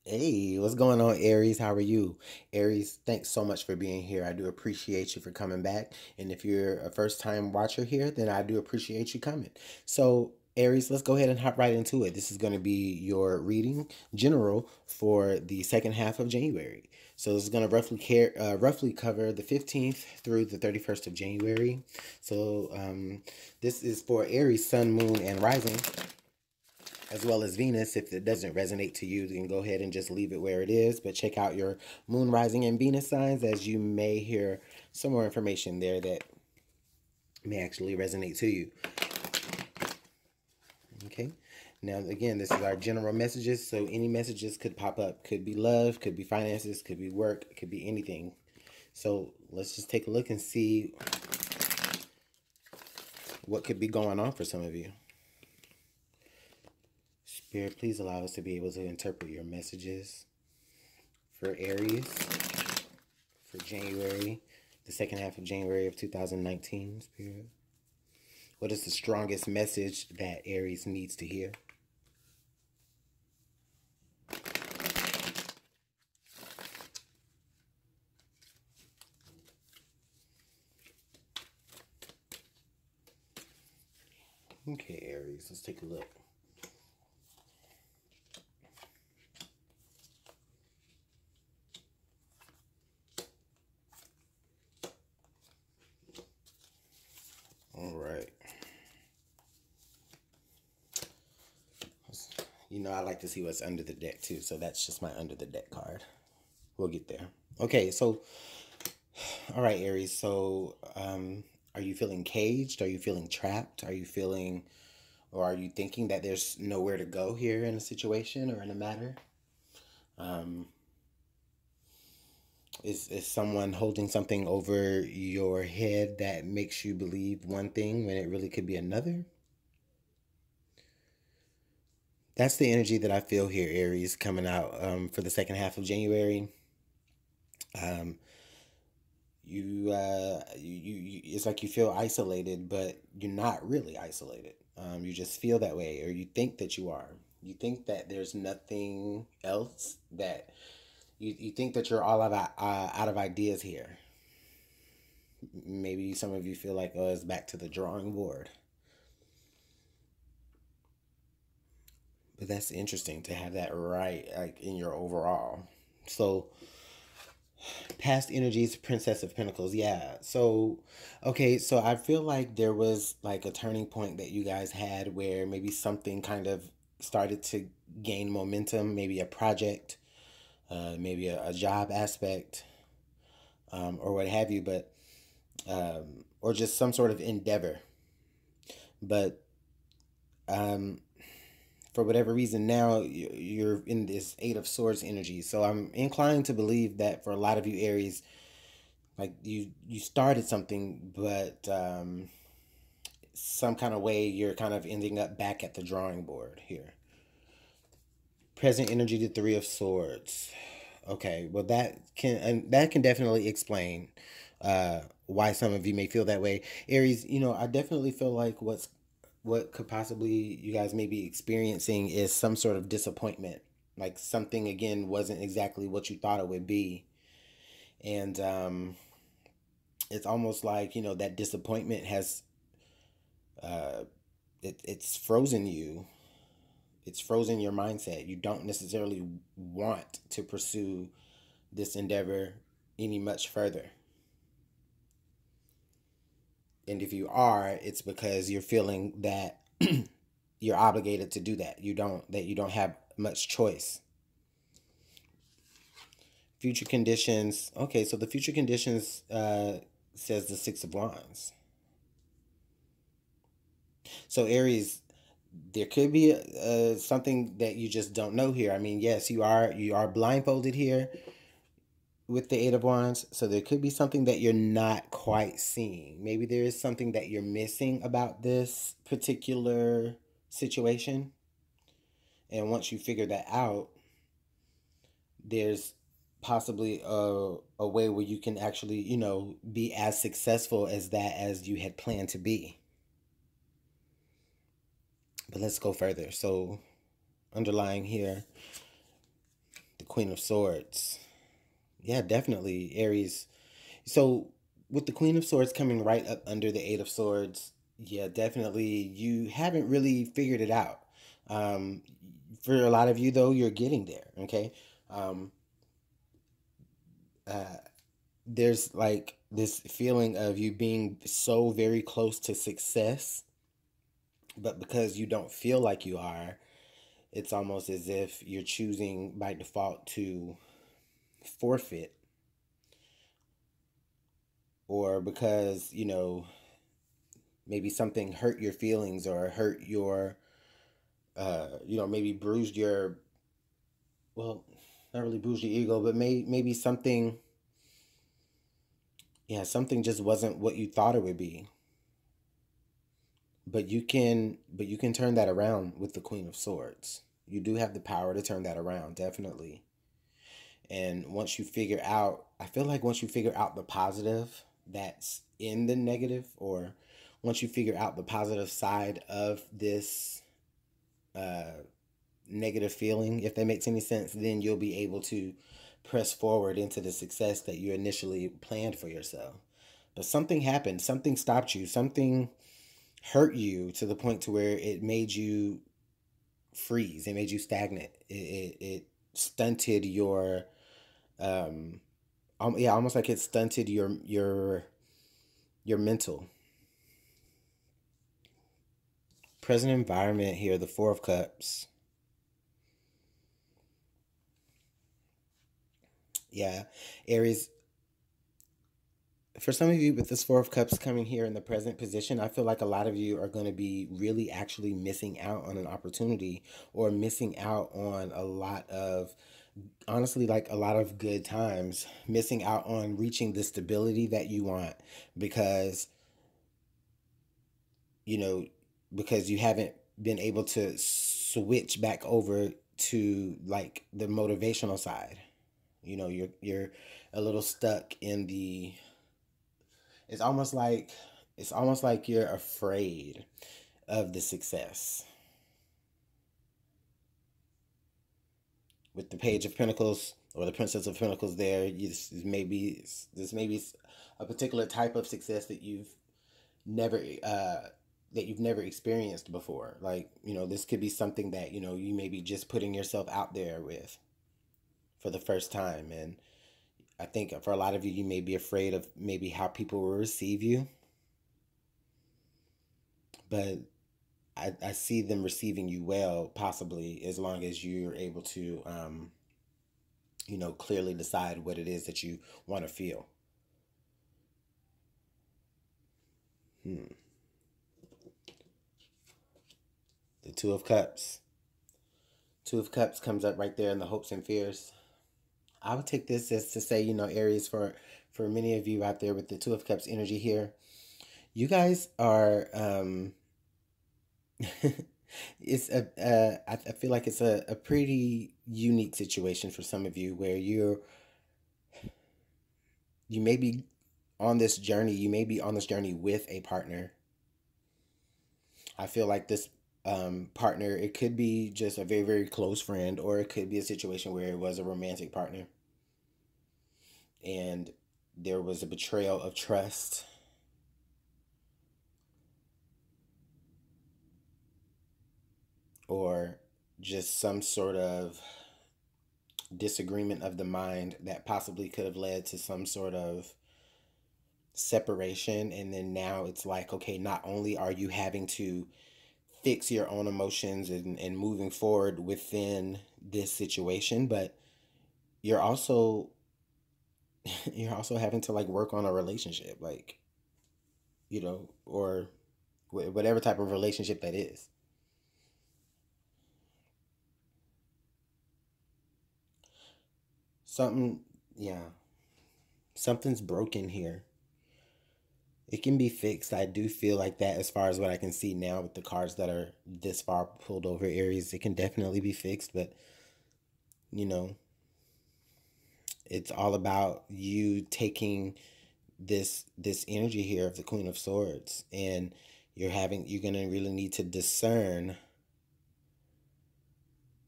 Hey, what's going on, Aries? How are you? Aries, thanks so much for being here. I do appreciate you for coming back. And if you're a first time watcher here, then I do appreciate you coming. So, Aries, let's go ahead and hop right into it. This is going to be your reading general for the second half of January. So this is going to roughly cover the 15th through the 31st of January. So this is for Aries, Sun, Moon, and Rising, as well as Venus. If it doesn't resonate to you, you can go ahead and just leave it where it is. But check out your Moon, Rising, and Venus signs, as you may hear some more information there that may actually resonate to you. Okay. Now, again, this is our general messages. So any messages could pop up. Could be love, could be finances, could be work, could be anything. So let's just take a look and see what could be going on for some of you. Spirit, please allow us to be able to interpret your messages for Aries for January, the second half of January of 2019, Spirit. What is the strongest message that Aries needs to hear? Okay, Aries, let's take a look. All right. You know, I like to see what's under the deck too, so that's just my under the deck card. We'll get there. Okay, so, all right, Aries. So, are you feeling caged? Are you feeling trapped? Are you feeling, or are you thinking that there's nowhere to go here in a situation or in a matter? Um, is someone holding something over your head that makes you believe one thing when it really could be another? That's the energy that I feel here, Aries, coming out for the second half of January. Um, it's like you feel isolated, but you're not really isolated. You just feel that way, or you think that you are. You think that there's nothing else, that you think that you're all out of ideas here. Maybe some of you feel like, oh, it's back to the drawing board. But that's interesting to have that right, like, in your overall. So, past energies, Princess of Pentacles. Yeah. So, okay. So I feel like there was like a turning point that you guys had where maybe something kind of started to gain momentum, maybe a project, maybe a job aspect, or what have you, but, or just some sort of endeavor. But, um, for whatever reason, now you're in this Eight of Swords energy. So I'm inclined to believe that for a lot of you, Aries, like you started something, but some kind of way you're kind of ending up back at the drawing board here. Present energy, the Three of Swords. Okay, well that can definitely explain why some of you may feel that way, Aries. You know, I definitely feel like what could possibly you guys may be experiencing is some sort of disappointment, like something again wasn't exactly what you thought it would be, and it's almost like, you know, that disappointment has uh, it's frozen you. It's frozen your mindset. You don't necessarily want to pursue this endeavor any much further. And if you are, it's because you're feeling that you're obligated to do that. You don't have much choice. Future conditions. Okay, so the future conditions says the Six of Wands. So Aries, there could be something that you just don't know here. I mean, yes, you are blindfolded here with the Eight of Wands, so there could be something that you're not quite seeing. Maybe there is something that you're missing about this particular situation. And once you figure that out, there's possibly a way where you can actually, you know, be as successful as that as you had planned to be. But let's go further. So underlying here, the Queen of Swords. Yeah, definitely, Aries. So with the Queen of Swords coming right up under the Eight of Swords, yeah, definitely you haven't really figured it out. Um, for a lot of you, though, you're getting there, okay? Um, uh, there's like this feeling of you being so very close to success, but because you don't feel like you are, it's almost as if you're choosing by default to forfeit, or because, maybe something hurt your feelings or hurt your, maybe bruised your, well, not really bruised your ego, but maybe something, yeah, something just wasn't what you thought it would be. But you can turn that around with the Queen of Swords. You do have the power to turn that around, definitely. And once you figure out, I feel like once you figure out the positive that's in the negative, or once you figure out the positive side of this negative feeling, if that makes any sense, then you'll be able to press forward into the success that you initially planned for yourself. But something happened, something stopped you, something hurt you to the point to where it made you freeze, it made you stagnant, it stunted your yeah, almost like it stunted your mental. Present environment here, the Four of Cups. Yeah, Aries, for some of you with this Four of Cups coming here in the present position, I feel like a lot of you are going to be really actually missing out on an opportunity, or missing out on a lot of, honestly, like a lot of good times, missing out on reaching the stability that you want, because, you know, because you haven't been able to switch back over to like the motivational side. You're a little stuck in the, it's almost like you're afraid of the success. With the Page of Pentacles or the Princess of Pentacles there, this may be a particular type of success never that you've never experienced before. Like, this could be something that, you may be just putting yourself out there with for the first time. And I think for a lot of you, you may be afraid of maybe how people will receive you. But I see them receiving you well, possibly, as long as you're able to, clearly decide what it is that you want to feel. Hmm. The Two of Cups. Two of Cups comes up right there in the hopes and fears. I would take this as to say, Aries, for many of you out there with the Two of Cups energy here, you guys are, it's I feel like it's a pretty unique situation for some of you, where you may be on this journey, with a partner. I feel like this partner, it could be just a very, very close friend, or it could be a situation where it was a romantic partner and there was a betrayal of trust, or just some sort of disagreement of the mind that possibly could have led to some sort of separation. And then now it's like, okay, not only are you having to fix your own emotions and moving forward within this situation, but you're also having to like work on a relationship, like, or whatever type of relationship that is. Something, yeah, something's broken here. It can be fixed. I do feel like that, as far as what I can see now with the cards that are this far pulled over, Aries. It can definitely be fixed, but you know, it's all about you taking this energy here of the Queen of Swords, and you're gonna really need to discern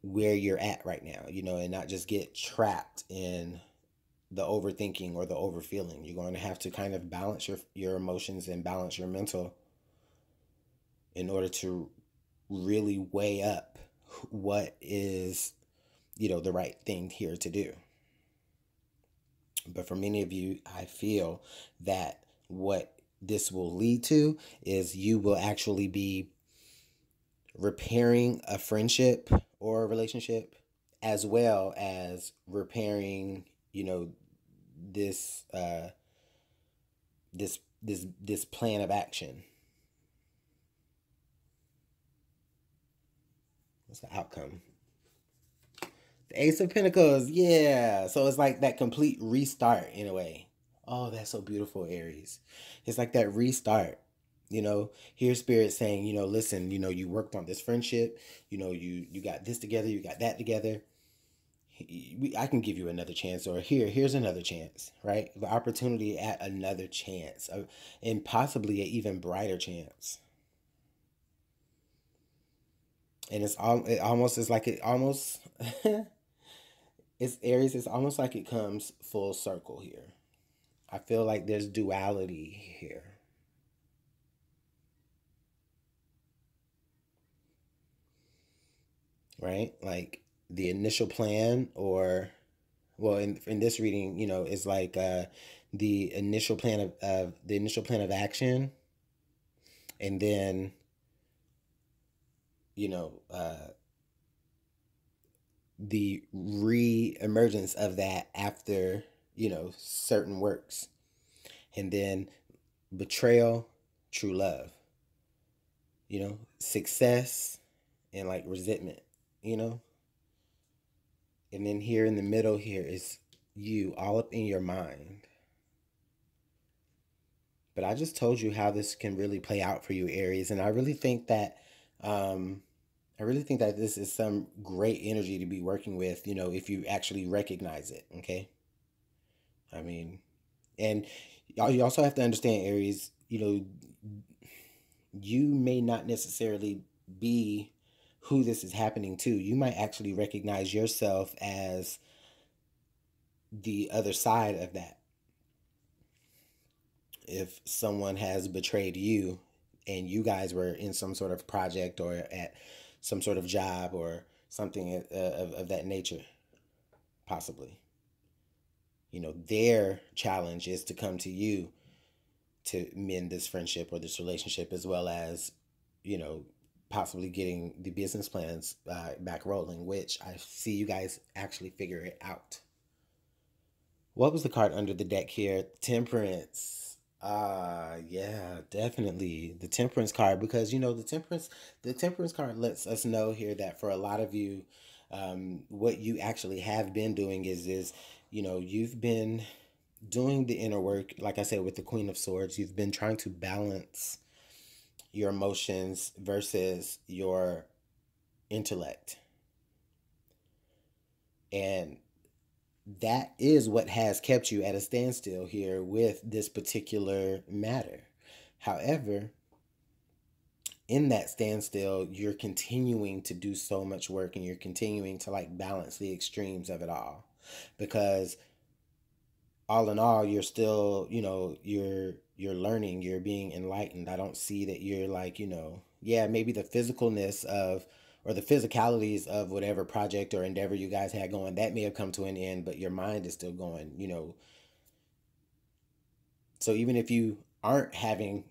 where you're at right now, you know, and not just get trapped in the overthinking or the overfeeling. You're going to have to kind of balance your emotions and balance your mental in order to really weigh up what is, you know, the right thing here to do. But for many of you, I feel that what this will lead to is you will actually be repairing a friendship or a relationship, as well as repairing, you know, this this plan of action. What's the outcome? The Ace of Pentacles, yeah. So it's like that complete restart in a way. Oh, that's so beautiful, Aries. It's like that restart. You know, here's Spirit saying, you know, listen, you know, you worked on this friendship. You know, you got this together, you got that together. I can give you another chance, or here's another chance, right? The opportunity at another chance, and possibly an even brighter chance. And it almost is like it almost it's Aries. It's almost like it comes full circle here. I feel like there's duality here. Right? Like the initial plan, or well, in this reading, you know, it's like the initial plan of the initial plan of action, and then, you know, the re-emergence of that after, you know, certain works, and then betrayal, true love, you know, success, and like resentment, you know. And then here in the middle here is you all up in your mind. But I just told you how this can really play out for you, Aries, and I really think that this is some great energy to be working with, you know, if you actually recognize it, okay? I mean, and you also have to understand, Aries, you know, you may not necessarily be who this is happening to. You might actually recognize yourself as the other side of that. If someone has betrayed you and you guys were in some sort of project or at some sort of job or something of that nature, possibly, you know, their challenge is to come to you to mend this friendship or this relationship, as well as, you know, possibly getting the business plans back rolling, which I see you guys actually figure it out. What was the card under the deck here? Temperance. Yeah, definitely the Temperance card, because you know the Temperance card lets us know here that for a lot of you, what you actually have been doing is you know, you've been doing the inner work. Like I said, with the Queen of Swords, you've been trying to balance your emotions versus your intellect, and that is what has kept you at a standstill here with this particular matter. However, in that standstill, you're continuing to do so much work, and you're continuing to like balance the extremes of it all, because all in all, you're still, you know, you're learning, you're being enlightened. I don't see that you're like, you know, yeah, maybe the physicalness of, or the physicalities of whatever project or endeavor you guys had going, that may have come to an end, but your mind is still going, you know. So even if you aren't having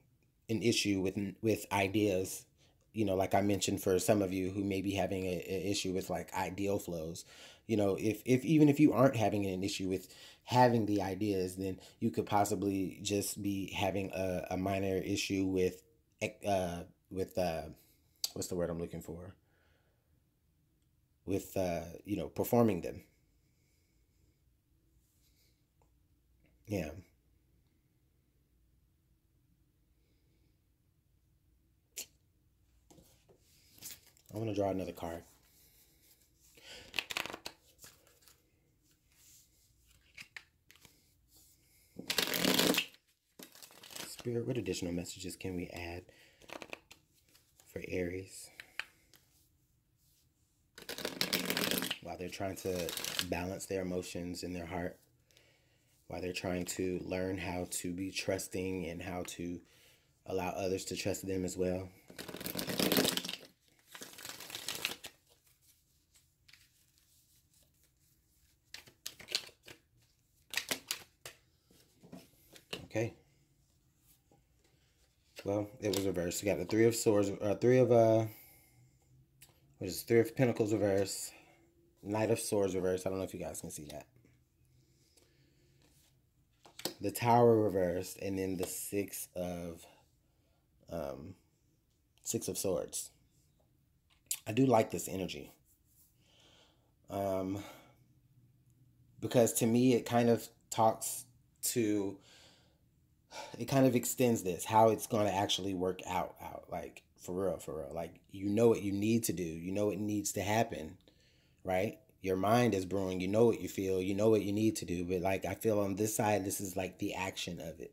an issue with ideas, you know, like I mentioned, for some of you who may be having an issue with like ideal flows, you know, if even if you aren't having an issue with having the ideas, then you could possibly just be having a minor issue with what's the word I'm looking for, with you know, performing them. Yeah. I want to draw another card. Spirit, what additional messages can we add for Aries? while they're trying to balance their emotions in their heart, while they're trying to learn how to be trusting and how to allow others to trust them as well. Okay. Well, it was reversed. We got the Three of Swords, Three of Pentacles reversed, Knight of Swords reversed. I don't know if you guys can see that. The Tower reversed, and then the Six of Swords. I do like this energy. Because to me, it kind of talks to, it kind of extends this, how it's going to actually work out, like, for real. Like, you know what you need to do. You know what needs to happen, right? Your mind is brewing. You know what you feel. You know what you need to do. But, like, I feel on this side, this is, like, the action of it.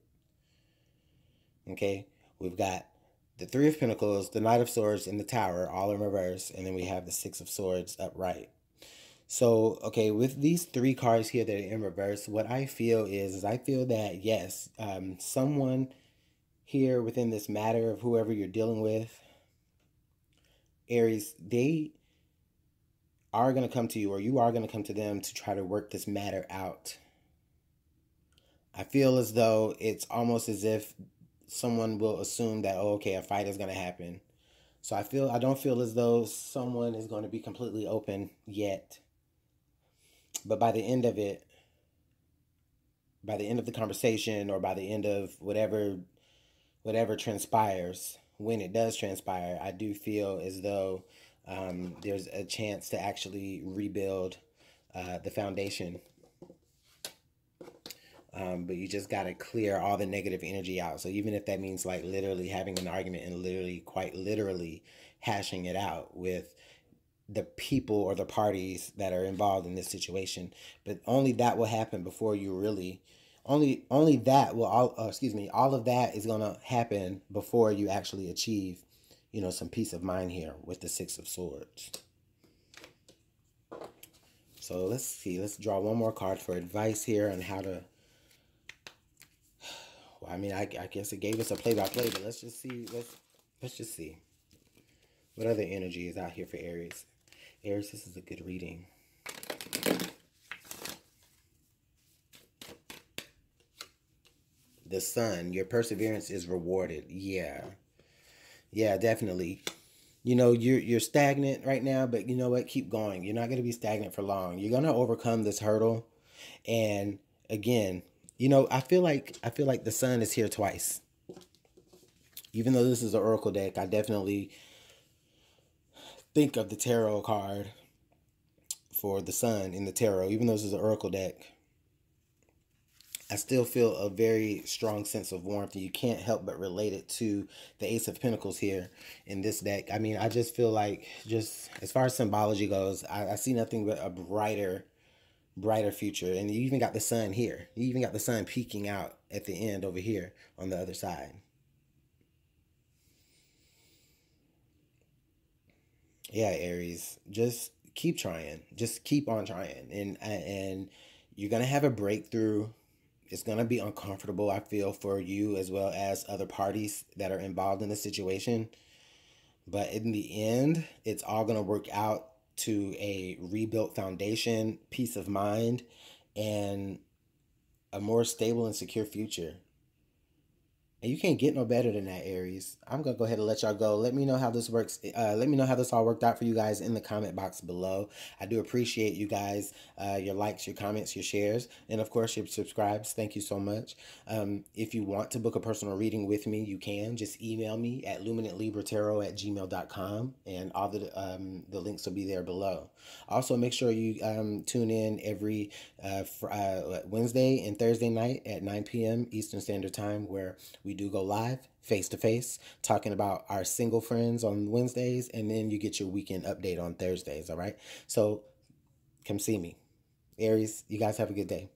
Okay? We've got the Three of Pentacles, the Knight of Swords, and the Tower, all in reverse. And then we have the Six of Swords upright. So, okay, with these three cards here that are in reverse, what I feel is I feel that, yes, someone here within this matter of whoever you're dealing with, Aries, they are going to come to you, or you are going to come to them to try to work this matter out. I feel as though it's almost as if someone will assume that, oh, okay, a fight is going to happen. So I don't feel as though someone is going to be completely open yet. But by the end of it, by the end of the conversation, or by the end of whatever transpires, when it does transpire, I do feel as though there's a chance to actually rebuild the foundation. But you just got to clear all the negative energy out. So even if that means, like, literally having an argument and literally, quite literally, hashing it out with the people or the parties that are involved in this situation. But only that will happen before you really, only that will, all of that is going to happen before you actually achieve, you know, some peace of mind here with the Six of Swords. So let's see, let's draw one more card for advice here on how to, well, I mean, I guess it gave us a play-by-play, but let's just see, let's just see what other energy is out here for Aries. Aries, this is a good reading. The Sun, your perseverance is rewarded. Yeah, definitely. You know, you're stagnant right now, but you know what? Keep going. You're not going to be stagnant for long. You're going to overcome this hurdle. And again, you know, I feel like the Sun is here twice. Even though this is an oracle deck, I definitely think of the tarot card for the Sun in the tarot. Even though this is an oracle deck, I still feel a very strong sense of warmth, and you can't help but relate it to the Ace of Pentacles here in this deck. I mean, I just feel like, just as far as symbology goes, I see nothing but a brighter future. And you even got the Sun here. You even got the Sun peeking out at the end over here on the other side. Yeah, Aries, just keep trying. Just keep on trying. And you're going to have a breakthrough. It's going to be uncomfortable, I feel, for you as well as other parties that are involved in the situation. But in the end, it's all going to work out to a rebuilt foundation, peace of mind, and a more stable and secure future. And you can't get no better than that, Aries. I'm going to go ahead and let y'all go. Let me know how this works. Let me know how this all worked out for you guys in the comment box below. I do appreciate you guys, your likes, your comments, your shares, and of course your subscribes. Thank you so much. If you want to book a personal reading with me, you can. Just email me at LuminantLibraTarot@gmail.com, and all the links will be there below. Also, make sure you tune in every Wednesday and Thursday night at 9 p.m. Eastern Standard Time, where we do go live face-to-face talking about our single friends on Wednesdays, and then you get your weekend update on Thursdays, all right? So come see me. Aries, you guys have a good day.